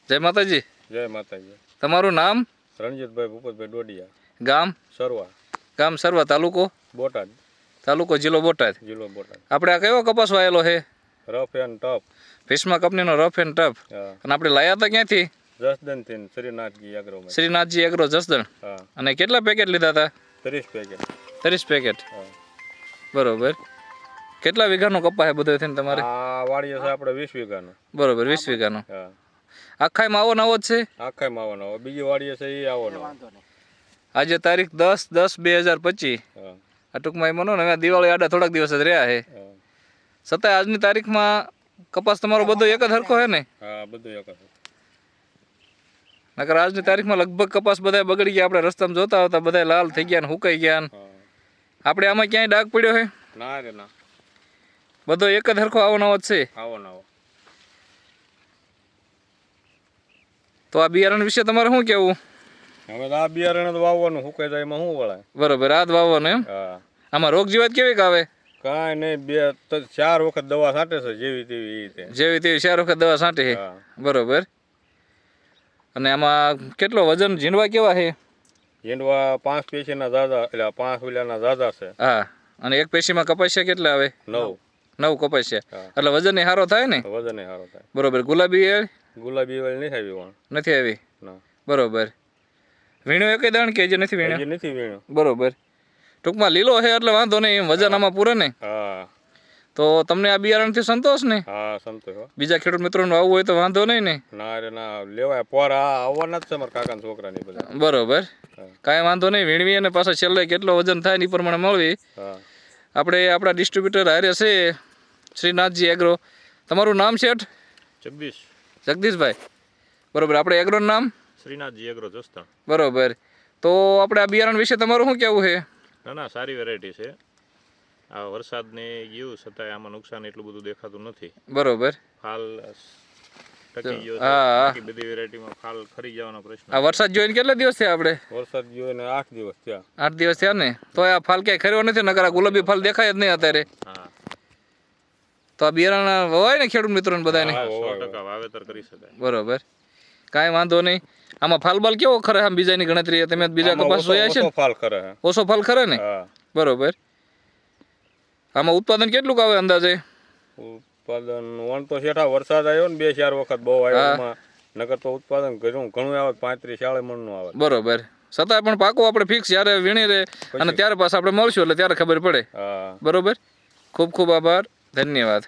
જય માતાજી. જય માતાજી. તમારું નામ? રણજીતભાઈ ભૂપતભાઈ ડોડિયા. ગામ? સરવા. ગામ સરવા, તાલુકો? બોટાદ. તાલુકો જિલ્લો બોટાદ. જિલ્લો બોટાદ. આપણે આ કયો કપાસ વાયેલો છે? Rough and tough. ભીષ્મા કંપનીનો રફ એન્ડ ટફ. અને આપણે લાયા હતા ક્યાંથી? જસદણથી શ્રીનાથજી એગ્રો. શ્રીનાથજી એગ્રો જસદણ. અને કેટલા પેકેટ લીધા હતા? 30 પેકેટ. 30 પેકેટ. બરોબર. કેટલા વીઘાનો કપા છે બધો થઈને તમારે? આ વાડીએ છે આપણે 20 વીઘાનો. બરોબર, 20 વીઘાનો. હા. આખાઈમાં આવો નવો જ છે? આખાઈમાં આવો નવો. બીજી વાડીએ છે એ આવો નવો. આજે તારીખ 10/10/2025. આ ટૂંકમાં એમ માનો ને હવે દિવાળી આડા થોડાક દિવસ જ રહ્યા છે. છતાંય આજની તારીખમાં કપાસ તમારો બધો એક જ હરખો છે ને? હા, બધું એક જ. નકર આજની તારીખમાં લગભગ કપાસ બધા બગડી ગયા. આપણે રસ્તામાં જોતા હતા બધા લાલ થઈ ગયા ને હુકાઈ ગયા ને. આપણે આમાં ક્યાંય ડાઘ પડ્યો છે? ના રે ના. બધો એક જ હરખો આવો નવો જ છે. આવો નવો. તો આ બિયારણ વિશે તમારે શું કહેવું? હવે આ બિયારણ તો વાવવાનું સુકાઈ જાય એમાં શું વળાય? બરોબર, આ જ વાવવાનું એમ? હા. આમાં રોગ જીવાત કેવી આવે? કાંઈ નહીં, 4 વખત દવા છાંટે છે જેવી તેવી રીતે. જેવી તેવી 4 વખત દવા છાંટે છે. બરોબર. અને આમાં કેટલો વજન ઝીંડવા કેવા છે? ઝીંડવા 5 પેશીના ઝાઝા, એટલે 5 વિલાના ઝાઝા છે. હા. અને એક પેશીમાં કપાસિયા કેટલા આવે? 9 કપાસિયા. એટલે વજન એ સારો થાય ને? વજન એ સારો થાય. બરોબર. ગુલાબી વાળી નથી આવી વણ. નથી આવી? ના. બરોબર. વીણ્યો એક દાણ કે જે નથી વીણ્યો? નથી વીણ્યો. બરોબર. ટૂંકમાં લીલો છે એટલે વાંધો નહીં, વજન આમાં પૂરે ને? હા. તો તમને આ બિયારણથી સંતોષ ને? હા, સંતોષ. બીજા ખેડૂત મિત્રોનું આવવું હોય તો વાંધો નહીં ને? ના રે ના, લેવાય. પોરા આવવાના જ છે મારા કાકાના છોકરાની બધા. બરોબર. કાંઈ વાંધો નહીં, વીણવી અને પાછા છેલ્લે કેટલો વજન થાય એ પ્રમાણે મળવી. આપણે આપણા ડિસ્ટ્રીબ્યુટર હારે છે શ્રીનાથજી એગ્રો. તમારું નામ છે? જગદીશભાઈ. બરોબર. આપણે એગ્રોનું નામ? શ્રીનાથજી એગ્રો જસદણ. બરોબર. તો આપણે આ બિયારણ વિશે તમારું શું કહેવું છે? ના, સારી વેરાયટી છે. આ વરસાદને ગયું છતાંય આમાં નુકસાન એટલું બધું દેખાતું નથી. બરોબર. ફાલ ટકી ગયો છે. બધી વેરાયટીમાં ફાલ ખરી જવાનો પ્રશ્ન. આ વરસાદ જોઈને કેટલા દિવસ થયા આપણે? વરસાદ જોઈને 8 દિવસ થયા. 8 દિવસ થયા ને? તો આ ફાલ ક્યાંય ખર્યો નથી, નકર આ ગુલાબી ફાલ દેખાય જ નહીં અત્યારે. હા. તો આ બિયારણ વવાય ને ખેડૂત મિત્રોને બધાને? 100% વાવેતર કરી શકાય. બરોબર. કાંઈ વાંધો નહીં. આમાં ફાલબાલ કેવો ખરે? આમ બીજાની ગણતરી તમે બીજા કપાસ જોયા છે? ફાલ ખરે. ઓછો ફાલ ખરે ને? બરોબર. આમાં ઉત્પાદન કેટલું આવે અંદાજે? ઉત્પાદન વણ તો શેઠા વરસાદ આવ્યો ને 2-4 વખત બહુ આવ્યો એમાં, નકર તો ઉત્પાદન ઘણું આવે, 35-40 મણનું આવે. બરોબર. છતાંય પણ પાકો આપણે ફિક્સ જ્યારે વીણી રે અને ત્યારે પાછા આપણે મળશું એટલે ત્યારે ખબર પડે. બરોબર. ખૂબ ખૂબ આભાર. ધન્યવાદ.